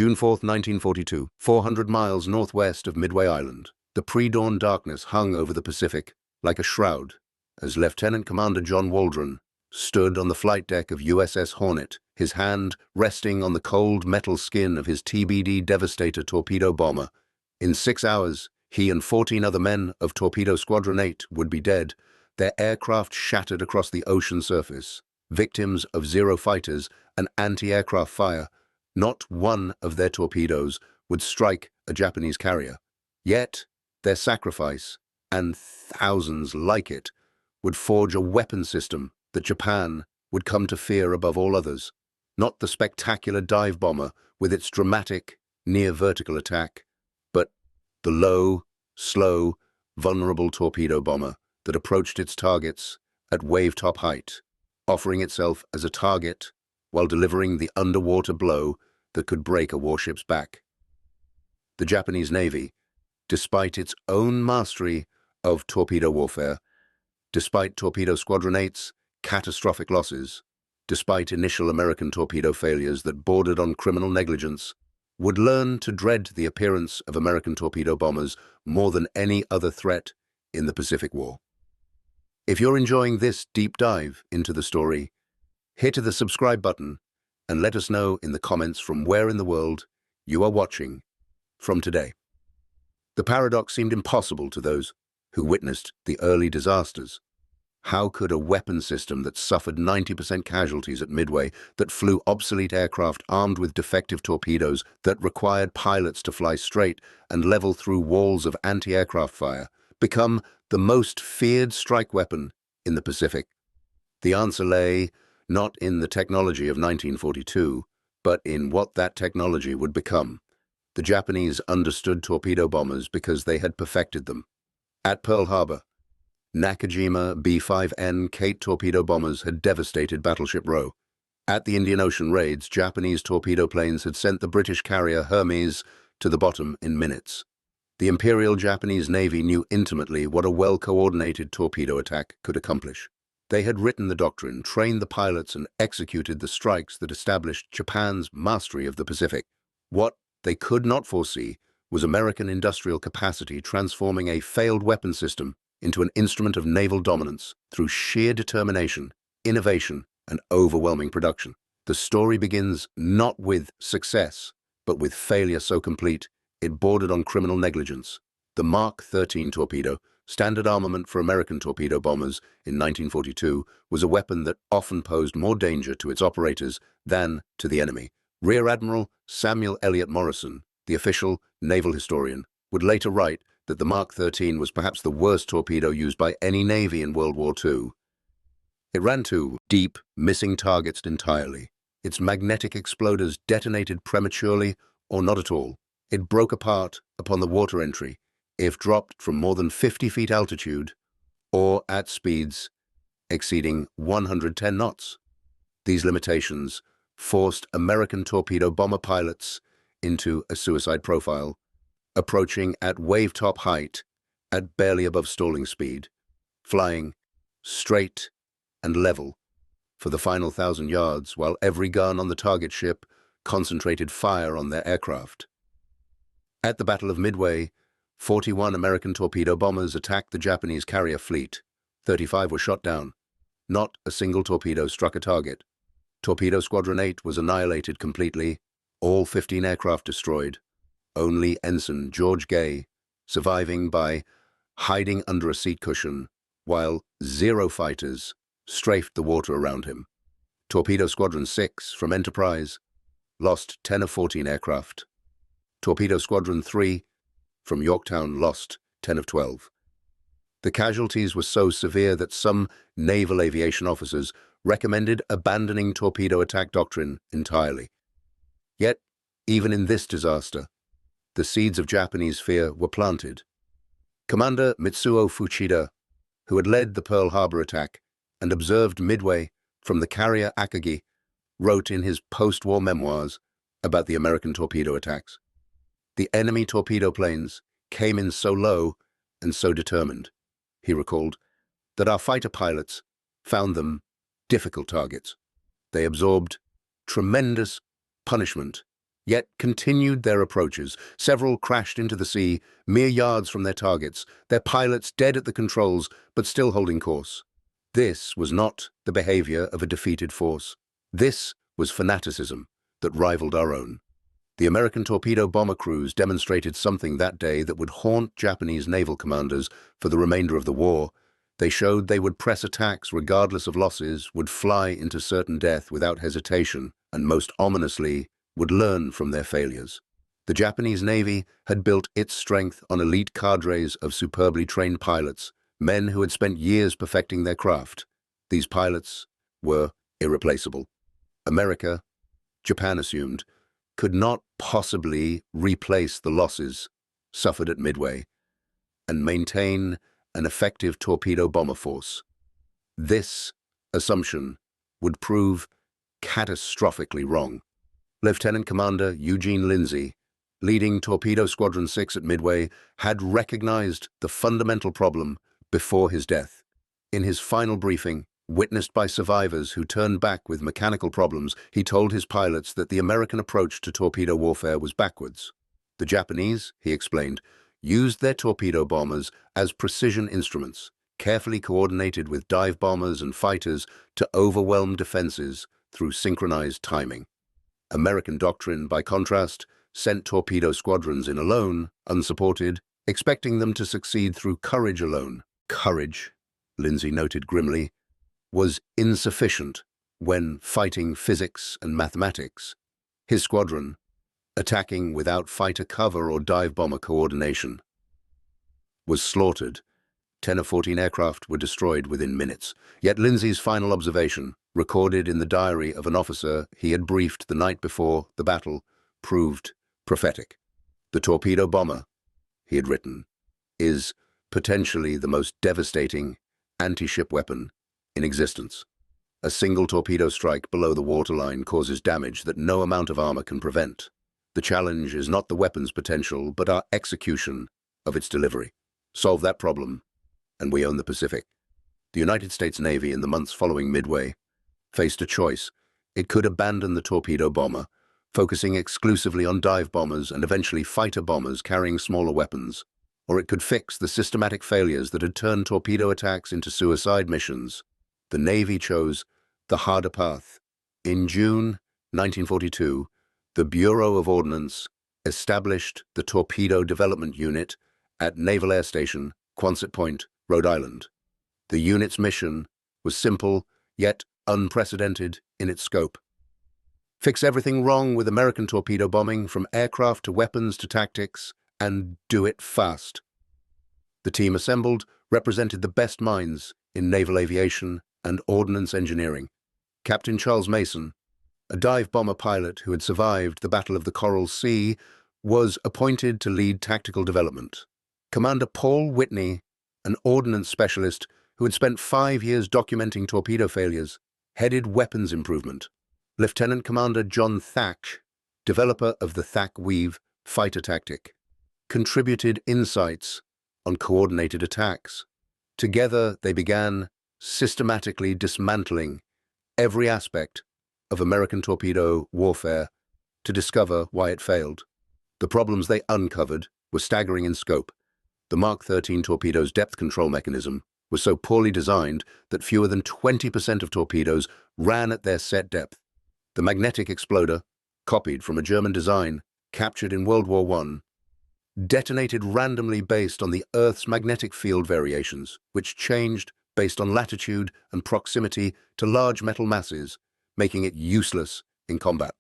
June 4, 1942, 400 miles northwest of Midway Island, the pre-dawn darkness hung over the Pacific like a shroud as Lieutenant Commander John Waldron stood on the flight deck of USS Hornet, his hand resting on the cold metal skin of his TBD Devastator torpedo bomber. In 6 hours, he and 14 other men of Torpedo Squadron 8 would be dead, their aircraft shattered across the ocean surface, victims of Zero fighters and anti-aircraft fire. Not one of their torpedoes would strike a Japanese carrier. Yet, their sacrifice, and thousands like it, would forge a weapon system that Japan would come to fear above all others. Not the spectacular dive bomber with its dramatic, near-vertical attack, but the low, slow, vulnerable torpedo bomber that approached its targets at wave-top height, offering itself as a target while delivering the underwater blow that could break a warship's back. The Japanese Navy, despite its own mastery of torpedo warfare, despite Torpedo Squadron 8's catastrophic losses, despite initial American torpedo failures that bordered on criminal negligence, would learn to dread the appearance of American torpedo bombers more than any other threat in the Pacific War. If you're enjoying this deep dive into the story, hit the subscribe button and let us know in the comments from where in the world you are watching from today. The paradox seemed impossible to those who witnessed the early disasters. How could a weapon system that suffered 90% casualties at Midway, that flew obsolete aircraft armed with defective torpedoes, that required pilots to fly straight and level through walls of anti-aircraft fire, become the most feared strike weapon in the Pacific? The answer lay not in the technology of 1942, but in what that technology would become. The Japanese understood torpedo bombers because they had perfected them. At Pearl Harbor, Nakajima B-5N Kate torpedo bombers had devastated Battleship Row. At the Indian Ocean raids, Japanese torpedo planes had sent the British carrier Hermes to the bottom in minutes. The Imperial Japanese Navy knew intimately what a well-coordinated torpedo attack could accomplish. They had written the doctrine, trained the pilots, and executed the strikes that established Japan's mastery of the Pacific. What they could not foresee was American industrial capacity transforming a failed weapon system into an instrument of naval dominance through sheer determination, innovation, and overwhelming production. The story begins not with success, but with failure so complete it bordered on criminal negligence. The Mark 13 torpedo, standard armament for American torpedo bombers in 1942, was a weapon that often posed more danger to its operators than to the enemy. Rear Admiral Samuel Eliot Morrison, the official naval historian, would later write that the Mark 13 was perhaps the worst torpedo used by any navy in World War II. It ran two deep, missing targets entirely. Its magnetic exploders detonated prematurely or not at all. It broke apart upon the water entry if dropped from more than 50 feet altitude or at speeds exceeding 110 knots. These limitations forced American torpedo bomber pilots into a suicide profile, approaching at wave-top height at barely above stalling speed, flying straight and level for the final 1,000 yards while every gun on the target ship concentrated fire on their aircraft. At the Battle of Midway, 41 American torpedo bombers attacked the Japanese carrier fleet. 35 were shot down. Not a single torpedo struck a target. Torpedo Squadron 8 was annihilated completely, all 15 aircraft destroyed, only Ensign George Gay surviving by hiding under a seat cushion while Zero fighters strafed the water around him. Torpedo Squadron 6 from Enterprise lost 10 of 14 aircraft. Torpedo Squadron 3 from Yorktown lost 10 of 12. The casualties were so severe that some naval aviation officers recommended abandoning torpedo attack doctrine entirely. Yet, even in this disaster, the seeds of Japanese fear were planted. Commander Mitsuo Fuchida, who had led the Pearl Harbor attack and observed Midway from the carrier Akagi, wrote in his post-war memoirs about the American torpedo attacks. The enemy torpedo planes came in so low and so determined, he recalled, that our fighter pilots found them difficult targets. They absorbed tremendous punishment yet continued their approaches. Several crashed into the sea, mere yards from their targets, their pilots dead at the controls, but still holding course. This was not the behavior of a defeated force. This was fanaticism that rivaled our own. The American torpedo bomber crews demonstrated something that day that would haunt Japanese naval commanders for the remainder of the war. They showed they would press attacks regardless of losses, would fly into certain death without hesitation, and most ominously, would learn from their failures. The Japanese Navy had built its strength on elite cadres of superbly trained pilots, men who had spent years perfecting their craft. These pilots were irreplaceable. America, Japan assumed, could not possibly replace the losses suffered at Midway and maintain an effective torpedo bomber force. This assumption would prove catastrophically wrong. Lieutenant Commander Eugene Lindsey, leading Torpedo Squadron 6 at Midway, had recognized the fundamental problem before his death. In his final briefing, witnessed by survivors who turned back with mechanical problems, he told his pilots that the American approach to torpedo warfare was backwards. The Japanese, he explained, used their torpedo bombers as precision instruments, carefully coordinated with dive bombers and fighters to overwhelm defenses through synchronized timing. American doctrine, by contrast, sent torpedo squadrons in alone, unsupported, expecting them to succeed through courage alone. Courage, Lindsey noted grimly, was insufficient when fighting physics and mathematics. His squadron, attacking without fighter cover or dive bomber coordination, was slaughtered. 10 of 14 aircraft were destroyed within minutes. Yet Lindsey's final observation, recorded in the diary of an officer he had briefed the night before the battle, proved prophetic. The torpedo bomber, he had written, is potentially the most devastating anti-ship weapon in existence. A single torpedo strike below the waterline causes damage that no amount of armor can prevent. The challenge is not the weapon's potential, but our execution of its delivery. Solve that problem, and we own the Pacific. The United States Navy, in the months following Midway, faced a choice. It could abandon the torpedo bomber, focusing exclusively on dive bombers and eventually fighter bombers carrying smaller weapons, or it could fix the systematic failures that had turned torpedo attacks into suicide missions. The Navy chose the harder path. In June 1942, the Bureau of Ordnance established the Torpedo Development Unit at Naval Air Station, Quonset Point, Rhode Island. The unit's mission was simple, yet unprecedented in its scope. Fix everything wrong with American torpedo bombing, from aircraft to weapons to tactics, and do it fast. The team assembled represented the best minds in naval aviation and ordnance engineering. Captain Charles Mason, a dive bomber pilot who had survived the Battle of the Coral Sea, was appointed to lead tactical development. Commander Paul Whitney, an ordnance specialist who had spent 5 years documenting torpedo failures, headed weapons improvement. Lieutenant Commander John Thach, developer of the Thach-Weave fighter tactic, contributed insights on coordinated attacks. Together, they began systematically dismantling every aspect of American torpedo warfare to discover why it failed. The problems they uncovered were staggering in scope. The Mark 13 torpedo's depth control mechanism was so poorly designed that fewer than 20% of torpedoes ran at their set depth. The magnetic exploder, copied from a German design captured in World War I, detonated randomly based on the Earth's magnetic field variations, which changed based on latitude and proximity to large metal masses, making it useless in combat.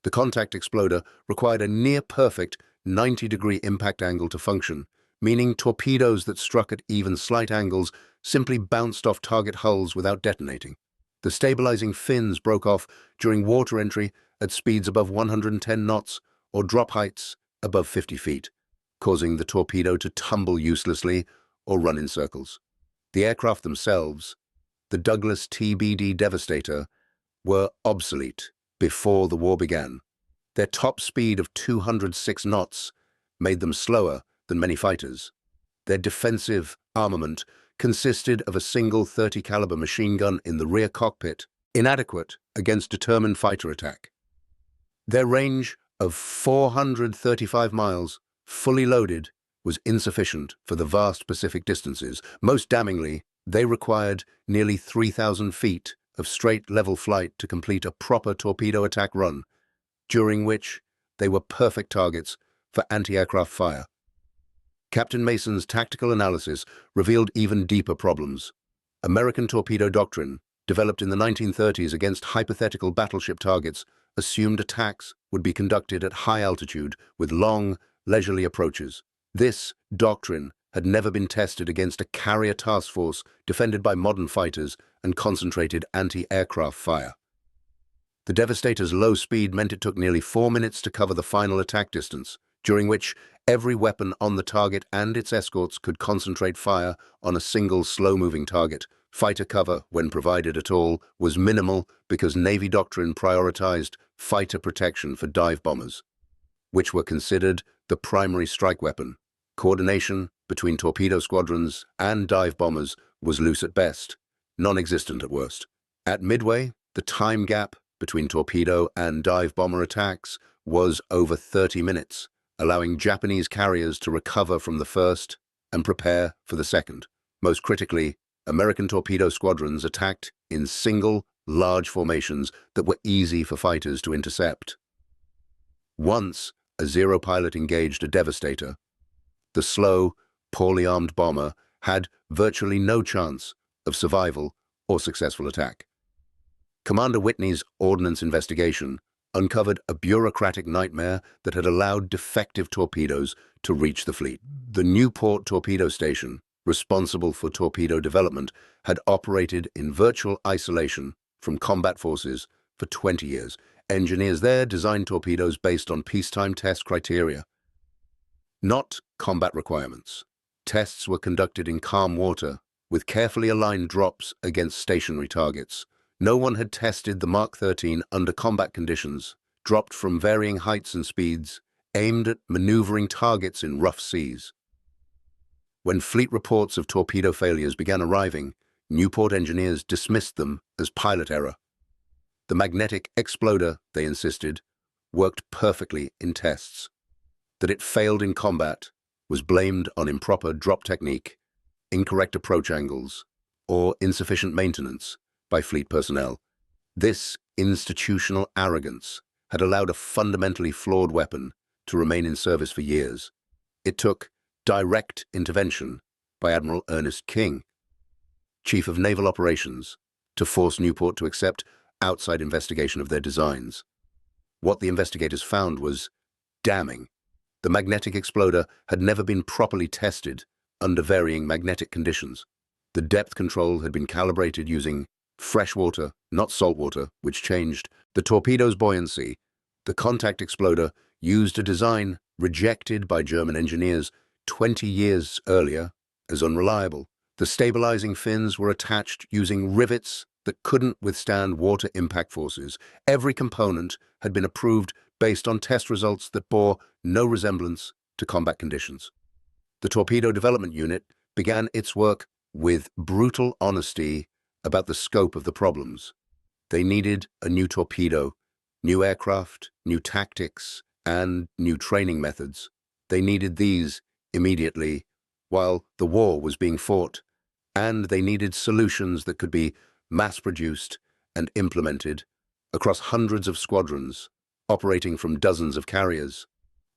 The contact exploder required a near-perfect 90-degree impact angle to function, meaning torpedoes that struck at even slight angles simply bounced off target hulls without detonating. The stabilizing fins broke off during water entry at speeds above 110 knots or drop heights above 50 feet, causing the torpedo to tumble uselessly or run in circles. The aircraft themselves, the Douglas TBD Devastator, were obsolete before the war began. Their top speed of 206 knots made them slower than many fighters. Their defensive armament consisted of a single .30 caliber machine gun in the rear cockpit, inadequate against determined fighter attack. Their range of 435 miles, fully loaded, was insufficient for the vast Pacific distances. Most damningly, they required nearly 3,000 feet of straight level flight to complete a proper torpedo attack run, during which they were perfect targets for anti-aircraft fire. Captain Mason's tactical analysis revealed even deeper problems. American torpedo doctrine, developed in the 1930s against hypothetical battleship targets, assumed attacks would be conducted at high altitude with long, leisurely approaches. This doctrine had never been tested against a carrier task force defended by modern fighters and concentrated anti-aircraft fire. The Devastator's low speed meant it took nearly 4 minutes to cover the final attack distance, during which every weapon on the target and its escorts could concentrate fire on a single slow-moving target. Fighter cover, when provided at all, was minimal because Navy doctrine prioritized fighter protection for dive bombers, which were considered the primary strike weapon. Coordination between torpedo squadrons and dive bombers was loose at best, non-existent at worst. At Midway, the time gap between torpedo and dive bomber attacks was over 30 minutes, allowing Japanese carriers to recover from the first and prepare for the second. Most critically, American torpedo squadrons attacked in single, large formations that were easy for fighters to intercept. Once a Zero pilot engaged a Devastator, the slow, poorly armed bomber had virtually no chance of survival or successful attack. Commander Whitney's ordnance investigation uncovered a bureaucratic nightmare that had allowed defective torpedoes to reach the fleet. The Newport Torpedo Station, responsible for torpedo development, had operated in virtual isolation from combat forces for 20 years. Engineers there designed torpedoes based on peacetime test criteria, not combat requirements. Tests were conducted in calm water, with carefully aligned drops against stationary targets. No one had tested the Mark 13 under combat conditions, dropped from varying heights and speeds, aimed at maneuvering targets in rough seas. When fleet reports of torpedo failures began arriving, Newport engineers dismissed them as pilot error. The magnetic exploder, they insisted, worked perfectly in tests. That it failed in combat was blamed on improper drop technique, incorrect approach angles, or insufficient maintenance by fleet personnel. This institutional arrogance had allowed a fundamentally flawed weapon to remain in service for years. It took direct intervention by Admiral Ernest King, Chief of Naval Operations, to force Newport to accept outside investigation of their designs. What the investigators found was damning. The magnetic exploder had never been properly tested under varying magnetic conditions. The depth control had been calibrated using fresh water, not salt water, which changed the torpedo's buoyancy. The contact exploder used a design rejected by German engineers 20 years earlier as unreliable. The stabilizing fins were attached using rivets that couldn't withstand water impact forces. Every component had been approved based on test results that bore no resemblance to combat conditions. The Torpedo Development Unit began its work with brutal honesty about the scope of the problems. They needed a new torpedo, new aircraft, new tactics, and new training methods. They needed these immediately while the war was being fought, and they needed solutions that could be mass-produced and implemented across hundreds of squadrons, operating from dozens of carriers.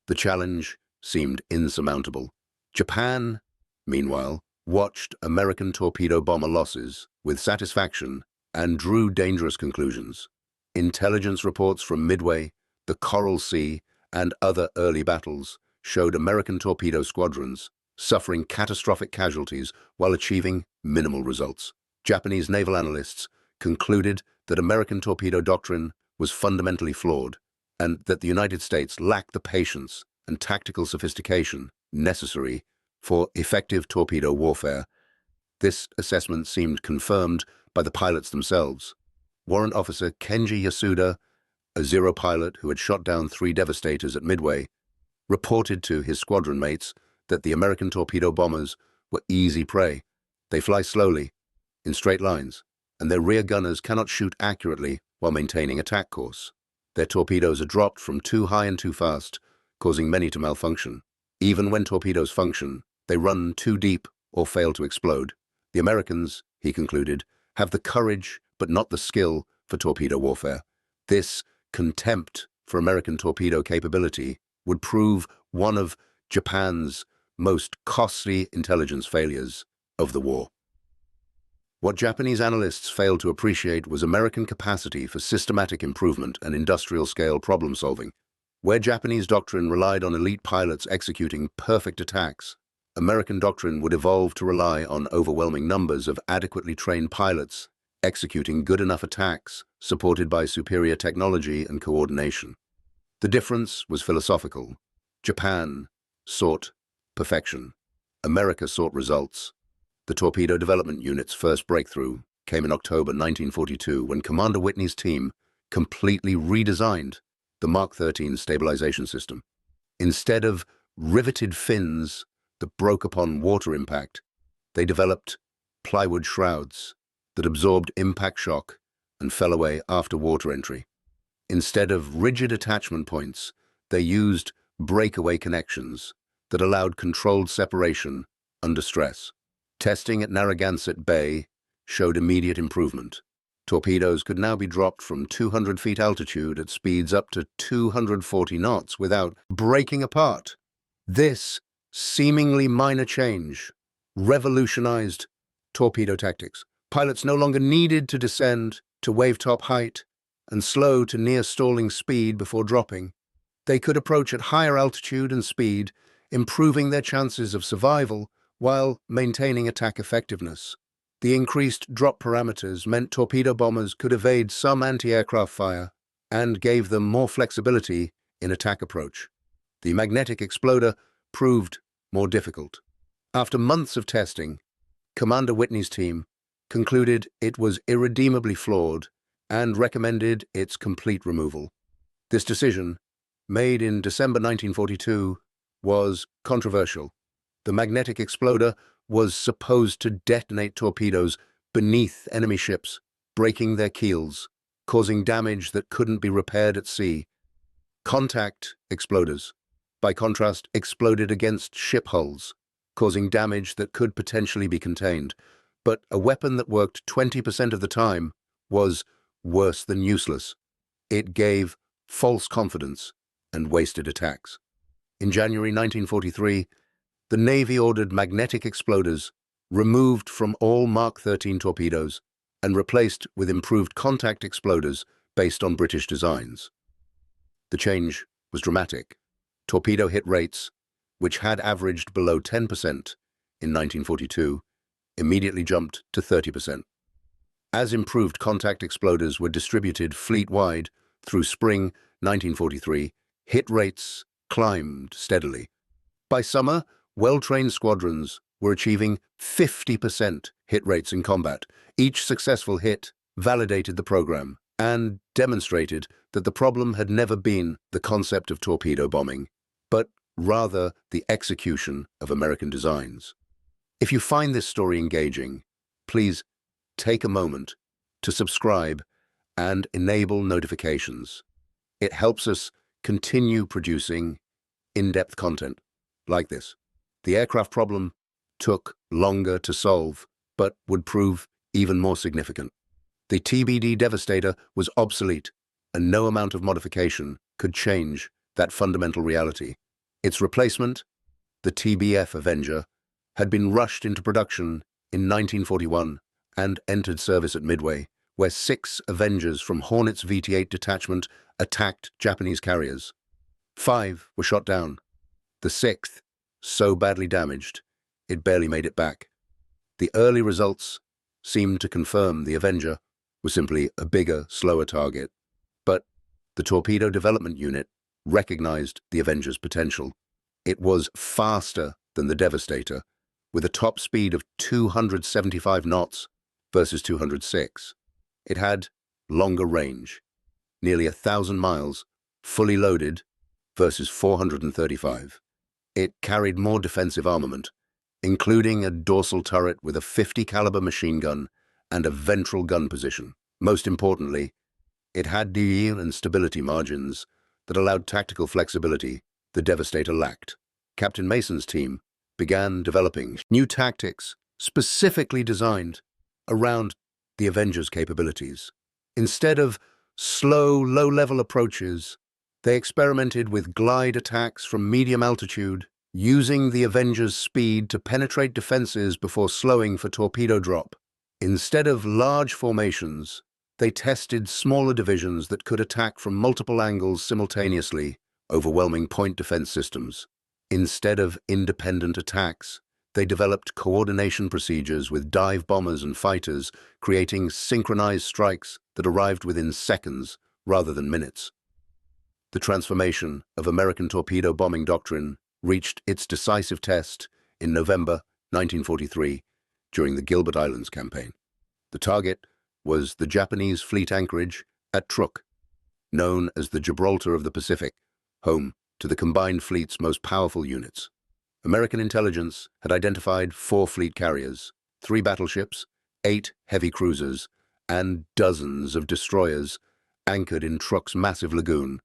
The challenge seemed insurmountable. Japan, meanwhile, watched American torpedo bomber losses with satisfaction and drew dangerous conclusions. Intelligence reports from Midway, the Coral Sea, and other early battles showed American torpedo squadrons suffering catastrophic casualties while achieving minimal results. Japanese naval analysts concluded that American torpedo doctrine was fundamentally flawed and that the United States lacked the patience and tactical sophistication necessary for effective torpedo warfare. This assessment seemed confirmed by the pilots themselves. Warrant Officer Kenji Yasuda, a Zero pilot who had shot down 3 Devastators at Midway, reported to his squadron mates that the American torpedo bombers were easy prey. They fly slowly, in straight lines, and their rear gunners cannot shoot accurately while maintaining attack course. Their torpedoes are dropped from too high and too fast, causing many to malfunction. Even when torpedoes function, they run too deep or fail to explode. The Americans, he concluded, have the courage but not the skill for torpedo warfare. This contempt for American torpedo capability would prove one of Japan's most costly intelligence failures of the war. What Japanese analysts failed to appreciate was American capacity for systematic improvement and industrial-scale problem-solving. Where Japanese doctrine relied on elite pilots executing perfect attacks, American doctrine would evolve to rely on overwhelming numbers of adequately trained pilots executing good enough attacks supported by superior technology and coordination. The difference was philosophical. Japan sought perfection. America sought results. The Torpedo Development Unit's first breakthrough came in October 1942 when Commander Whitney's team completely redesigned the Mark 13 stabilization system. Instead of riveted fins that broke upon water impact, they developed plywood shrouds that absorbed impact shock and fell away after water entry. Instead of rigid attachment points, they used breakaway connections that allowed controlled separation under stress. Testing at Narragansett Bay showed immediate improvement. Torpedoes could now be dropped from 200 feet altitude at speeds up to 240 knots without breaking apart. This seemingly minor change revolutionized torpedo tactics. Pilots no longer needed to descend to wave-top height and slow to near-stalling speed before dropping. They could approach at higher altitude and speed, improving their chances of survival while maintaining attack effectiveness. The increased drop parameters meant torpedo bombers could evade some anti-aircraft fire and gave them more flexibility in attack approach. The magnetic exploder proved more difficult. After months of testing, Commander Whitney's team concluded it was irredeemably flawed and recommended its complete removal. This decision, made in December 1942, was controversial. The magnetic exploder was supposed to detonate torpedoes beneath enemy ships, breaking their keels, causing damage that couldn't be repaired at sea. Contact exploders, by contrast, exploded against ship hulls, causing damage that could potentially be contained. But a weapon that worked 20% of the time was worse than useless. It gave false confidence and wasted attacks. In January 1943, the Navy ordered magnetic exploders removed from all Mark 13 torpedoes and replaced with improved contact exploders based on British designs. The change was dramatic. Torpedo hit rates, which had averaged below 10% in 1942, immediately jumped to 30%. As improved contact exploders were distributed fleet-wide through spring 1943, hit rates climbed steadily. By summer, well-trained squadrons were achieving 50% hit rates in combat. Each successful hit validated the program and demonstrated that the problem had never been the concept of torpedo bombing, but rather the execution of American designs. If you find this story engaging, please take a moment to subscribe and enable notifications. It helps us continue producing in-depth content like this. The aircraft problem took longer to solve, but would prove even more significant. The TBD Devastator was obsolete, and no amount of modification could change that fundamental reality. Its replacement, the TBF Avenger, had been rushed into production in 1941 and entered service at Midway, where 6 Avengers from Hornet's VT-8 detachment attacked Japanese carriers. 5 were shot down. The 6th, so badly damaged, it barely made it back. The early results seemed to confirm the Avenger was simply a bigger, slower target. But the Torpedo Development Unit recognized the Avenger's potential. It was faster than the Devastator, with a top speed of 275 knots versus 206. It had longer range, nearly 1,000 miles, fully loaded versus 435. It carried more defensive armament, including a dorsal turret with a .50 caliber machine gun and a ventral gun position. Most importantly, It had yield and stability margins that allowed tactical flexibility the Devastator lacked. Captain Mason's team began developing new tactics specifically designed around the Avengers' capabilities. Instead of slow, low-level approaches, they experimented with glide attacks from medium altitude, using the Avengers' speed to penetrate defenses before slowing for torpedo drop. Instead of large formations, they tested smaller divisions that could attack from multiple angles simultaneously, overwhelming point defense systems. Instead of independent attacks, they developed coordination procedures with dive bombers and fighters, creating synchronized strikes that arrived within seconds rather than minutes. The transformation of American torpedo bombing doctrine reached its decisive test in November 1943 during the Gilbert Islands campaign. The target was the Japanese fleet anchorage at Truk, known as the Gibraltar of the Pacific, home to the combined fleet's most powerful units. American intelligence had identified 4 fleet carriers, 3 battleships, 8 heavy cruisers, and dozens of destroyers anchored in Truk's massive lagoon,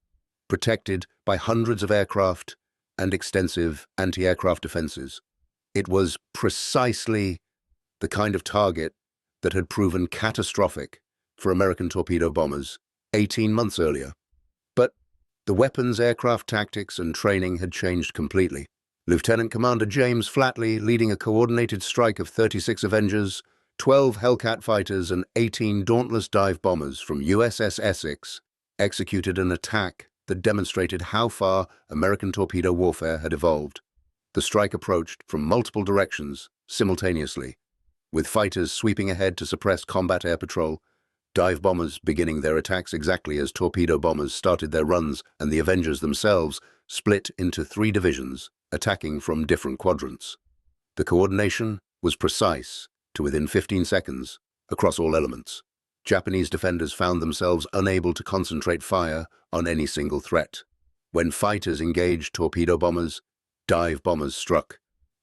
protected by hundreds of aircraft and extensive anti-aircraft defenses. It was precisely the kind of target that had proven catastrophic for American torpedo bombers 18 months earlier. But the weapons, aircraft tactics, and training had changed completely. Lieutenant Commander James Flatley, leading a coordinated strike of 36 Avengers, 12 Hellcat fighters, and 18 Dauntless dive bombers from USS Essex, executed an attack that demonstrated how far American torpedo warfare had evolved. The strike approached from multiple directions simultaneously, with fighters sweeping ahead to suppress combat air patrol, dive bombers beginning their attacks exactly as torpedo bombers started their runs, and the Avengers themselves split into 3 divisions, attacking from different quadrants. The coordination was precise to within 15 seconds across all elements. Japanese defenders found themselves unable to concentrate fire on any single threat. When fighters engaged torpedo bombers, dive bombers struck.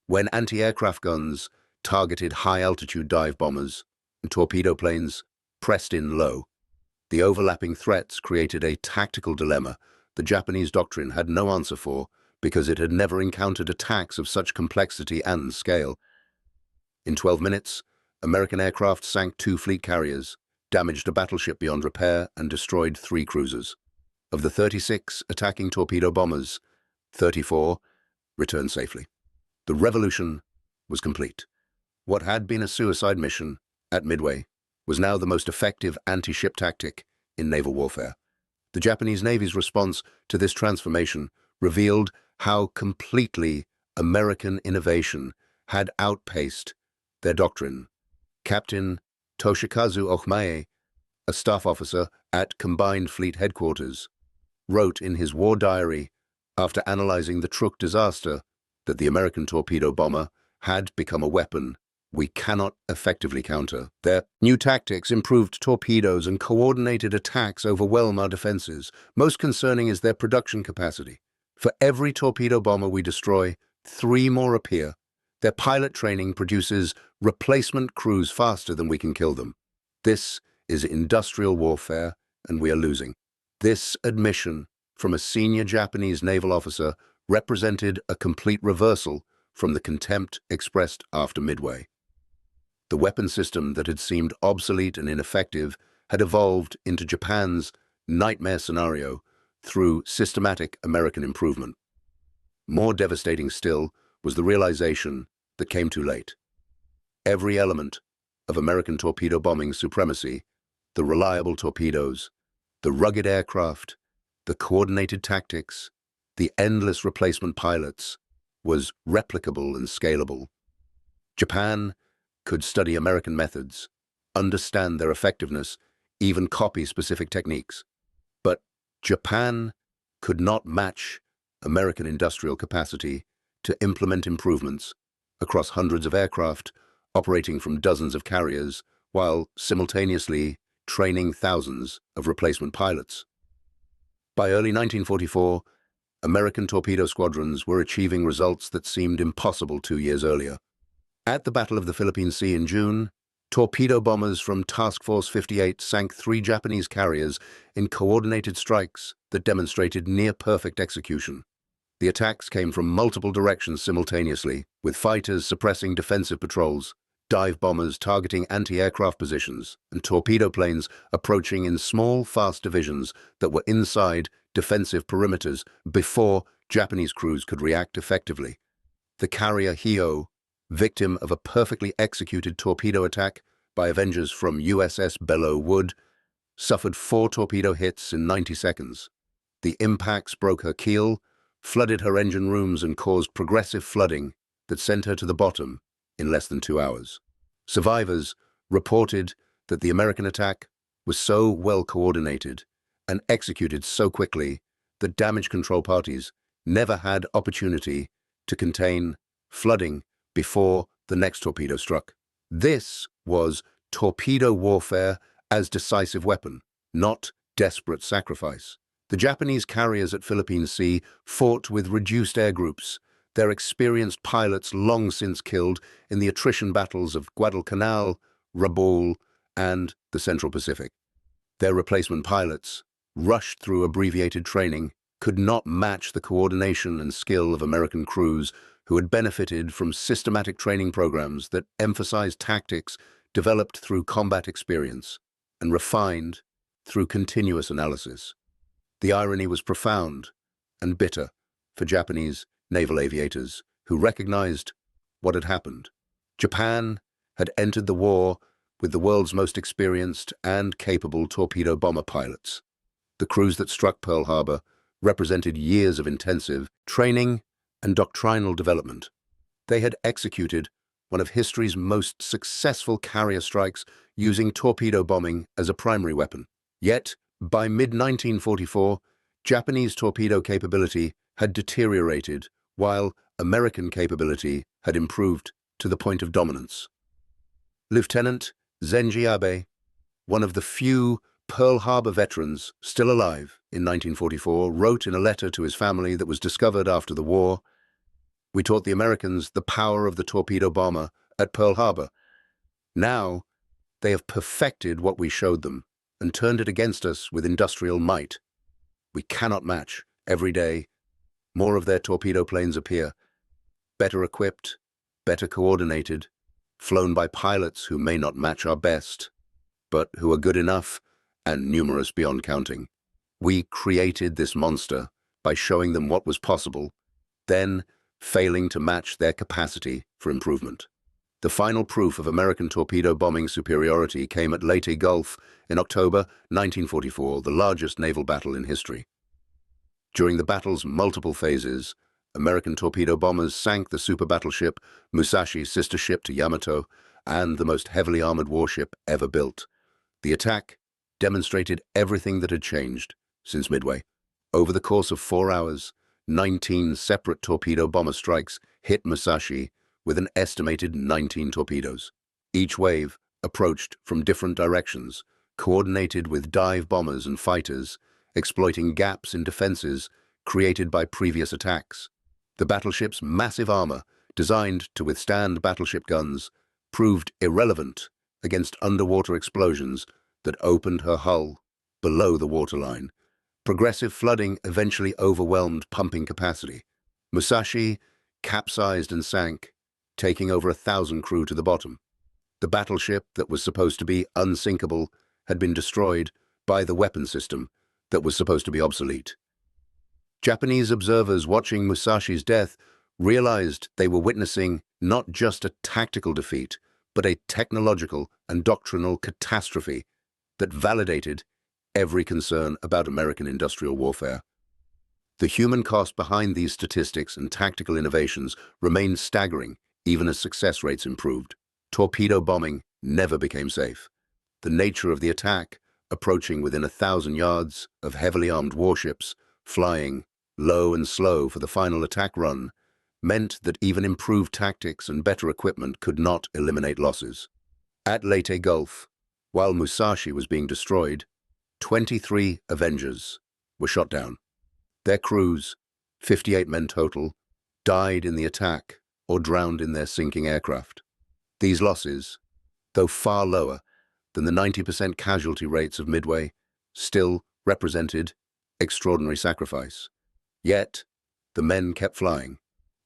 When anti-aircraft guns targeted high-altitude dive bombers, and torpedo planes pressed in low, the overlapping threats created a tactical dilemma the Japanese doctrine had no answer for because it had never encountered attacks of such complexity and scale. In 12 minutes, American aircraft sank 2 fleet carriers, damaged a battleship beyond repair, and destroyed 3 cruisers. Of the 36 attacking torpedo bombers, 34 returned safely. The revolution was complete. What had been a suicide mission at Midway was now the most effective anti-ship tactic in naval warfare. The Japanese Navy's response to this transformation revealed how completely American innovation had outpaced their doctrine. Captain Toshikazu Ohmae, a staff officer at Combined Fleet Headquarters, wrote in his war diary after analyzing the Truk disaster that the American torpedo bomber had become a weapon we cannot effectively counter. Their new tactics, improved torpedoes, and coordinated attacks overwhelm our defenses. Most concerning is their production capacity. For every torpedo bomber we destroy, 3 more appear. Their pilot training produces replacement crews faster than we can kill them. This is industrial warfare, and we are losing. This admission from a senior Japanese naval officer represented a complete reversal from the contempt expressed after Midway. The weapon system that had seemed obsolete and ineffective had evolved into Japan's nightmare scenario through systematic American improvement. More devastating still was the realization that came too late. Every element of American torpedo bombing supremacy, the reliable torpedoes, the rugged aircraft, the coordinated tactics, the endless replacement pilots, was replicable and scalable. Japan could study American methods, understand their effectiveness, even copy specific techniques. But Japan could not match American industrial capacity to implement improvements across hundreds of aircraft, operating from dozens of carriers, while simultaneously training thousands of replacement pilots. By early 1944, American torpedo squadrons were achieving results that seemed impossible 2 years earlier. At the Battle of the Philippine Sea in June Torpedo bombers from Task Force 58 sank 3 Japanese carriers in coordinated strikes that demonstrated near-perfect execution. The attacks came from multiple directions simultaneously, with fighters suppressing defensive patrols, dive bombers targeting anti-aircraft positions, and torpedo planes approaching in small, fast divisions that were inside defensive perimeters before Japanese crews could react effectively. The carrier Hio, victim of a perfectly executed torpedo attack by Avengers from USS Belleau Wood, suffered 4 torpedo hits in 90 seconds. The impacts broke her keel, flooded her engine rooms, and caused progressive flooding that sent her to the bottom in less than 2 hours. Survivors reported that the American attack was so well coordinated and executed so quickly that damage control parties never had opportunity to contain flooding before the next torpedo struck. This was torpedo warfare as decisive weapon, not desperate sacrifice. The Japanese carriers at Philippine Sea fought with reduced air groups, their experienced pilots long since killed in the attrition battles of Guadalcanal, Rabaul, and the Central Pacific. Their replacement pilots, rushed through abbreviated training, could not match the coordination and skill of American crews who had benefited from systematic training programs that emphasized tactics developed through combat experience and refined through continuous analysis. The irony was profound and bitter for Japanese naval aviators who recognized what had happened. Japan had entered the war with the world's most experienced and capable torpedo bomber pilots. The crews that struck Pearl Harbor represented years of intensive training and doctrinal development. They had executed one of history's most successful carrier strikes using torpedo bombing as a primary weapon. Yet, by mid-1944, Japanese torpedo capability had deteriorated, while American capability had improved to the point of dominance. Lieutenant Zenji Abe, one of the few Pearl Harbor veterans still alive in 1944, wrote in a letter to his family that was discovered after the war, "We taught the Americans the power of the torpedo bomber at Pearl Harbor. Now, they have perfected what we showed them and turned it against us with industrial might. We cannot match. Every day, more of their torpedo planes appear, better equipped, better coordinated, flown by pilots who may not match our best, but who are good enough and numerous beyond counting. We created this monster by showing them what was possible, then failing to match their capacity for improvement." The final proof of American torpedo bombing superiority came at Leyte Gulf in October 1944, the largest naval battle in history. During the battle's multiple phases, American torpedo bombers sank the super battleship Musashi, sister ship to Yamato, and the most heavily armored warship ever built. The attack demonstrated everything that had changed since Midway. Over the course of 4 hours, 19 separate torpedo bomber strikes hit Musashi with an estimated 19 torpedoes. Each wave approached from different directions, coordinated with dive bombers and fighters, exploiting gaps in defenses created by previous attacks. The battleship's massive armor, designed to withstand battleship guns, proved irrelevant against underwater explosions that opened her hull below the waterline. Progressive flooding eventually overwhelmed pumping capacity. Musashi capsized and sank, taking over 1,000 crew to the bottom. The battleship that was supposed to be unsinkable had been destroyed by the weapon system that was supposed to be obsolete. Japanese observers watching Musashi's death realized they were witnessing not just a tactical defeat, but a technological and doctrinal catastrophe that validated every concern about American industrial warfare. The human cost behind these statistics and tactical innovations remained staggering, even as success rates improved. Torpedo bombing never became safe. The nature of the attack, approaching within 1,000 yards of heavily armed warships, flying low and slow for the final attack run, meant that even improved tactics and better equipment could not eliminate losses. At Leyte Gulf, while Musashi was being destroyed, 23 Avengers were shot down. Their crews, 58 men total, died in the attack or drowned in their sinking aircraft. These losses, though far lower than the 90% casualty rates of Midway, still represented extraordinary sacrifice. Yet, the men kept flying.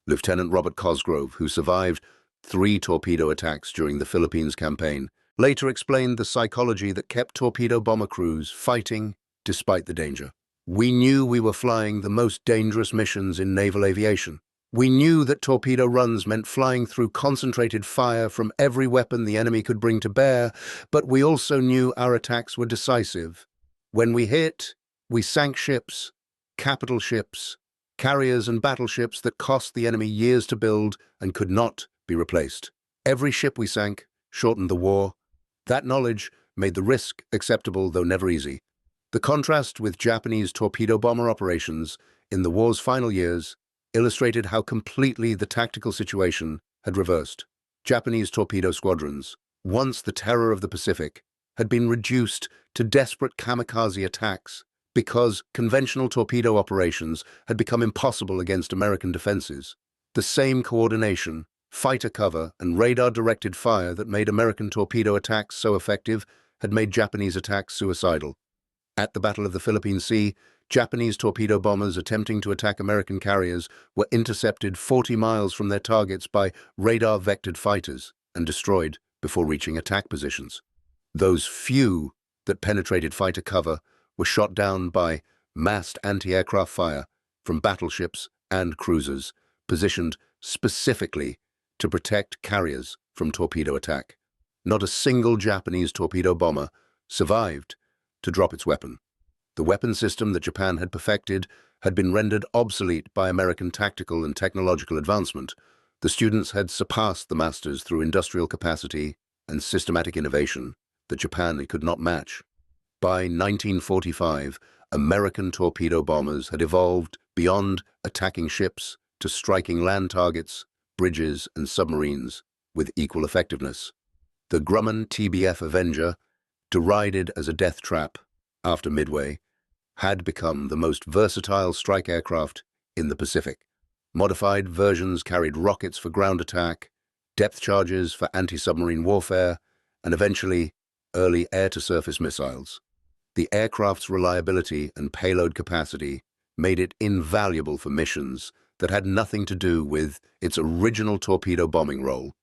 Lieutenant Robert Cosgrove, who survived 3 torpedo attacks during the Philippines campaign, later explained the psychology that kept torpedo bomber crews fighting despite the danger. "We knew we were flying the most dangerous missions in naval aviation. We knew that torpedo runs meant flying through concentrated fire from every weapon the enemy could bring to bear, but we also knew our attacks were decisive. When we hit, we sank ships, capital ships, carriers and battleships that cost the enemy years to build and could not be replaced. Every ship we sank shortened the war. That knowledge made the risk acceptable, though never easy." The contrast with Japanese torpedo bomber operations in the war's final years illustrated how completely the tactical situation had reversed. Japanese torpedo squadrons, once the terror of the Pacific, had been reduced to desperate kamikaze attacks because conventional torpedo operations had become impossible against American defenses. The same coordination, fighter cover, and radar-directed fire that made American torpedo attacks so effective had made Japanese attacks suicidal. At the Battle of the Philippine Sea, Japanese torpedo bombers attempting to attack American carriers were intercepted 40 miles from their targets by radar-vectored fighters and destroyed before reaching attack positions. Those few that penetrated fighter cover were shot down by massed anti-aircraft fire from battleships and cruisers, positioned specifically to protect carriers from torpedo attack. Not a single Japanese torpedo bomber survived to drop its weapon. The weapon system that Japan had perfected had been rendered obsolete by American tactical and technological advancement. The students had surpassed the masters through industrial capacity and systematic innovation that Japan could not match. By 1945, American torpedo bombers had evolved beyond attacking ships to striking land targets, bridges, and submarines with equal effectiveness. The Grumman TBF Avenger, derided as a death trap after Midway, had become the most versatile strike aircraft in the Pacific. Modified versions carried rockets for ground attack, depth charges for anti-submarine warfare, and eventually early air-to-surface missiles. The aircraft's reliability and payload capacity made it invaluable for missions that had nothing to do with its original torpedo bombing role.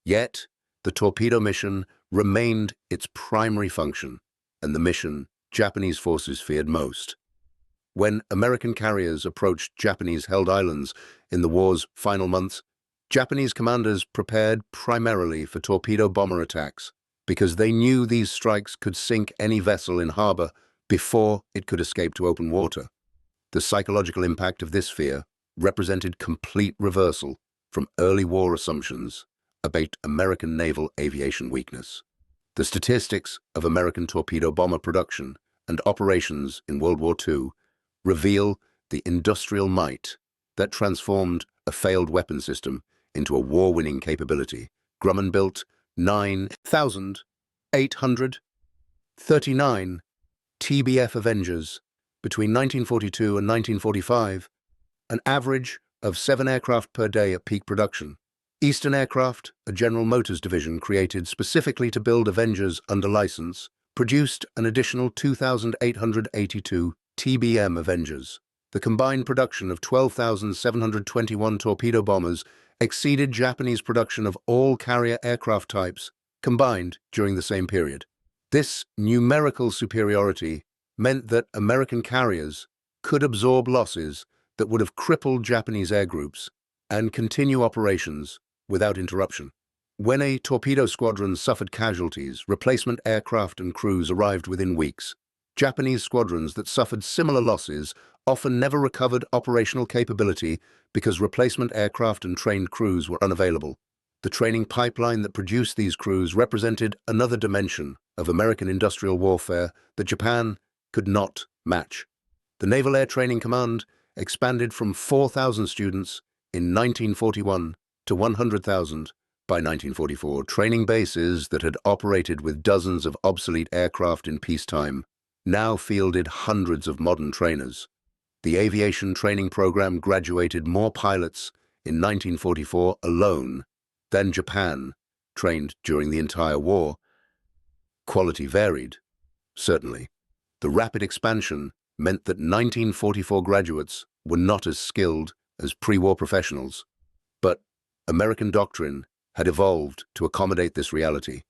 Yet, the torpedo mission remained its primary function, and the mission Japanese forces feared most. When American carriers approached Japanese-held islands in the war's final months, Japanese commanders prepared primarily for torpedo bomber attacks because they knew these strikes could sink any vessel in harbor before it could escape to open water. The psychological impact of this fear represented complete reversal from early war assumptions about American naval aviation weakness. The statistics of American torpedo bomber production and operations in World War II reveal the industrial might that transformed a failed weapon system into a war-winning capability. Grumman built 9,839 TBF Avengers between 1942 and 1945, an average of 7 aircraft per day at peak production. Eastern Aircraft, a General Motors division created specifically to build Avengers under license, produced an additional 2,882 TBM Avengers. The combined production of 12,721 torpedo bombers exceeded Japanese production of all carrier aircraft types combined during the same period. This numerical superiority meant that American carriers could absorb losses that would have crippled Japanese air groups and continue operations without interruption. When a torpedo squadron suffered casualties, replacement aircraft and crews arrived within weeks. Japanese squadrons that suffered similar losses often never recovered operational capability because replacement aircraft and trained crews were unavailable. The training pipeline that produced these crews represented another dimension of American industrial warfare that Japan could not match. The Naval Air Training Command expanded from 4,000 students in 1941 to 100,000 by 1944. Training bases that had operated with dozens of obsolete aircraft in peacetime now fielded hundreds of modern trainers. The aviation training program graduated more pilots in 1944 alone than Japan trained during the entire war. Quality varied, certainly. The rapid expansion meant that 1944 graduates were not as skilled as pre-war professionals, but American doctrine had evolved to accommodate this reality.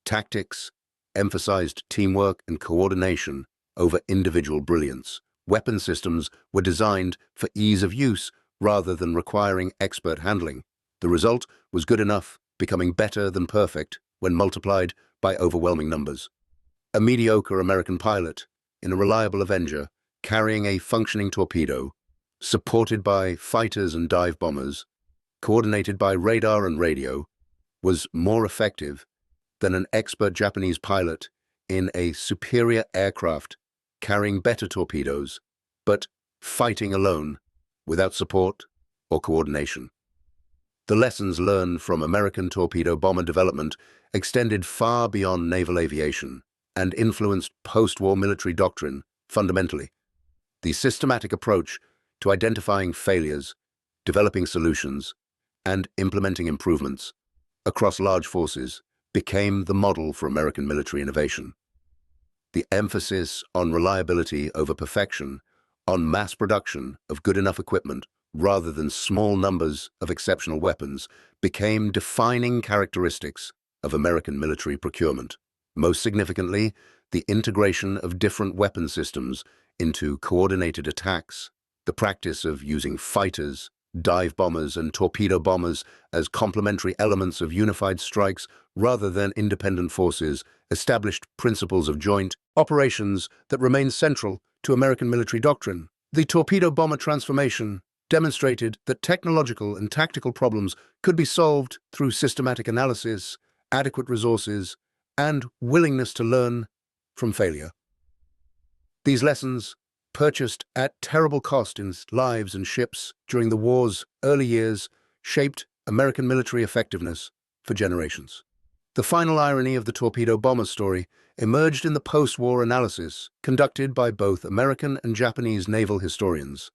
Tactics emphasized teamwork and coordination over individual brilliance. Weapon systems were designed for ease of use rather than requiring expert handling. The result was good enough, becoming better than perfect when multiplied by overwhelming numbers. A mediocre American pilot in a reliable Avenger carrying a functioning torpedo, supported by fighters and dive bombers, coordinated by radar and radio, was more effective than an expert Japanese pilot in a superior aircraft carrying better torpedoes, but fighting alone without support or coordination. The lessons learned from American torpedo bomber development extended far beyond naval aviation and influenced post-war military doctrine fundamentally. The systematic approach to identifying failures, developing solutions, and implementing improvements across large forces became the model for American military innovation. The emphasis on reliability over perfection, on mass production of good enough equipment rather than small numbers of exceptional weapons, became defining characteristics of American military procurement. Most significantly, the integration of different weapon systems into coordinated attacks, the practice of using fighters, dive bombers, and torpedo bombers as complementary elements of unified strikes rather than independent forces, established principles of joint operations that remain central to American military doctrine. The torpedo bomber transformation demonstrated that technological and tactical problems could be solved through systematic analysis, adequate resources, and willingness to learn from failure. These lessons, purchased at terrible cost in lives and ships during the war's early years, shaped American military effectiveness for generations. The final irony of the torpedo bomber story emerged in the post-war analysis conducted by both American and Japanese naval historians.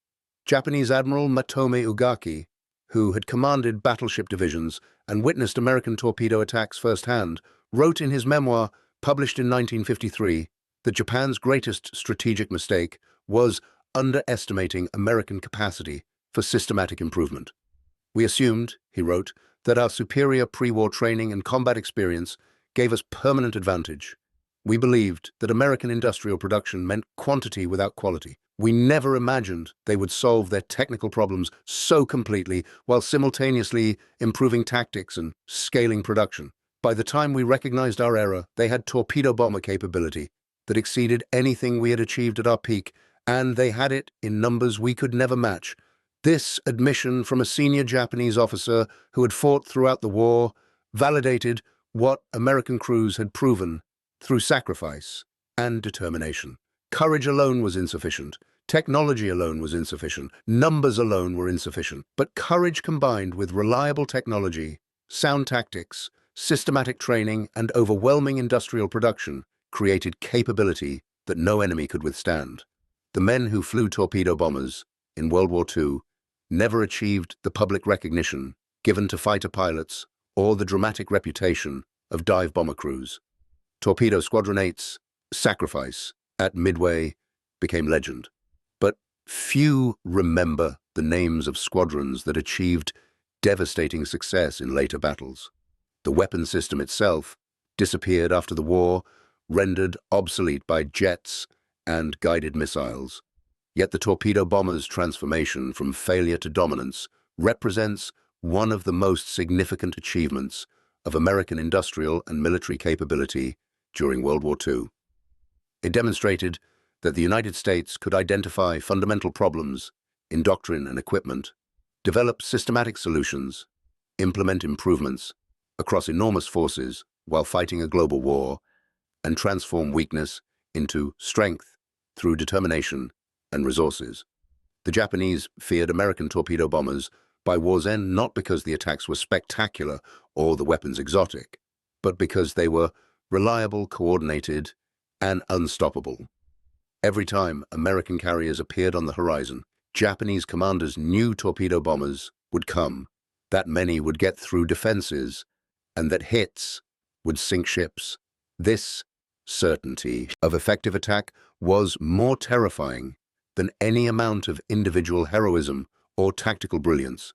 Japanese Admiral Matome Ugaki, who had commanded battleship divisions and witnessed American torpedo attacks firsthand, wrote in his memoir, published in 1953, that Japan's greatest strategic mistake was underestimating American capacity for systematic improvement. We assumed, he wrote, that our superior pre-war training and combat experience gave us permanent advantage. We believed that American industrial production meant quantity without quality. We never imagined they would solve their technical problems so completely while simultaneously improving tactics and scaling production. By the time we recognized our error, they had torpedo bomber capability that exceeded anything we had achieved at our peak, and they had it in numbers we could never match. This admission from a senior Japanese officer who had fought throughout the war validated what American crews had proven through sacrifice and determination. Courage alone was insufficient. Technology alone was insufficient. Numbers alone were insufficient. But courage combined with reliable technology, sound tactics, systematic training, and overwhelming industrial production created capability that no enemy could withstand. The men who flew torpedo bombers in World War II never achieved the public recognition given to fighter pilots or the dramatic reputation of dive bomber crews. Torpedo Squadron Eight's sacrifice at Midway became legend, but few remember the names of squadrons that achieved devastating success in later battles. The weapon system itself disappeared after the war, rendered obsolete by jets and guided missiles. Yet the torpedo bomber's transformation from failure to dominance represents one of the most significant achievements of American industrial and military capability during World War II. It demonstrated that the United States could identify fundamental problems in doctrine and equipment, develop systematic solutions, implement improvements across enormous forces while fighting a global war, and transform weakness into strength through determination and resources. The Japanese feared American torpedo bombers by war's end not because the attacks were spectacular or the weapons exotic, but because they were reliable, coordinated, and unstoppable. Every time American carriers appeared on the horizon, Japanese commanders knew torpedo bombers would come, that many would get through defenses, and that hits would sink ships. This certainty of effective attack was more terrifying than any amount of individual heroism or tactical brilliance,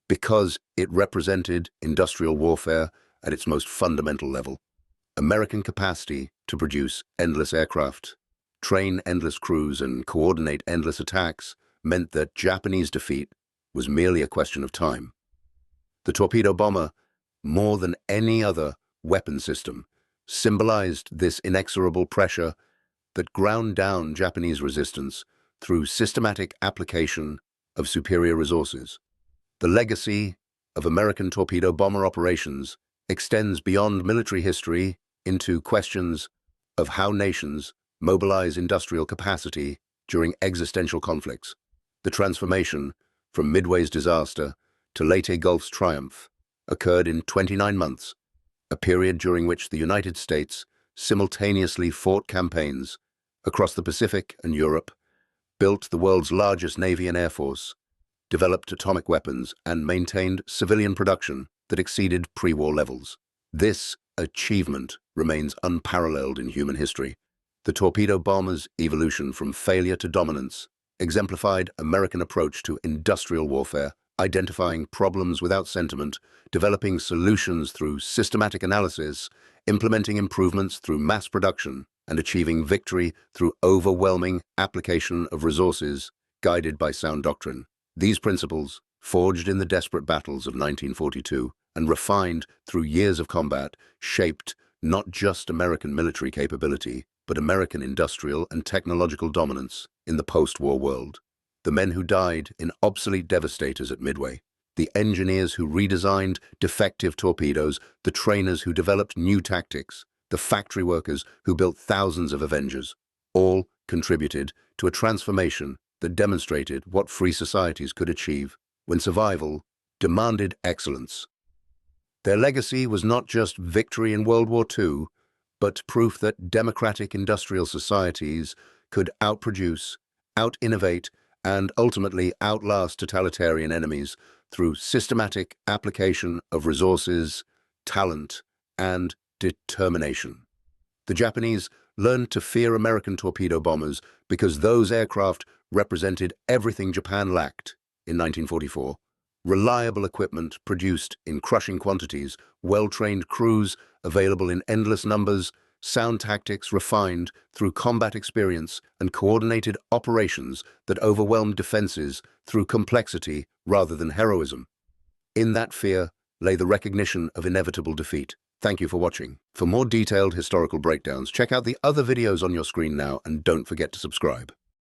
because it represented industrial warfare at its most fundamental level. American capacity to produce endless aircraft, train endless crews, and coordinate endless attacks meant that Japanese defeat was merely a question of time. The torpedo bomber, more than any other weapon system, symbolized this inexorable pressure that ground down Japanese resistance through systematic application of superior resources. The legacy of American torpedo bomber operations extends beyond military history into questions of how nations mobilize industrial capacity during existential conflicts. The transformation from Midway's disaster to Leyte Gulf's triumph occurred in 29 months, a period during which the United States simultaneously fought campaigns across the Pacific and Europe, built the world's largest Navy and Air Force, developed atomic weapons, and maintained civilian production that exceeded pre-war levels. This achievement remains unparalleled in human history. The torpedo bomber's evolution from failure to dominance exemplified American approach to industrial warfare, identifying problems without sentiment, developing solutions through systematic analysis, implementing improvements through mass production, and achieving victory through overwhelming application of resources guided by sound doctrine. These principles, forged in the desperate battles of 1942 and refined through years of combat, shaped not just American military capability, but American industrial and technological dominance in the post-war world. The men who died in obsolete devastators at Midway, the engineers who redesigned defective torpedoes, the trainers who developed new tactics, the factory workers who built thousands of Avengers, all contributed to a transformation that demonstrated what free societies could achieve when survival demanded excellence. Their legacy was not just victory in World War II, but proof that democratic industrial societies could outproduce, out-innovate, and ultimately outlast totalitarian enemies through systematic application of resources, talent, and determination. The Japanese learned to fear American torpedo bombers because those aircraft represented everything Japan lacked in 1944. Reliable equipment produced in crushing quantities, well-trained crews available in endless numbers, sound tactics refined through combat experience, and coordinated operations that overwhelmed defenses through complexity rather than heroism. In that fear lay the recognition of inevitable defeat. Thank you for watching. For more detailed historical breakdowns, check out the other videos on your screen now, and don't forget to subscribe.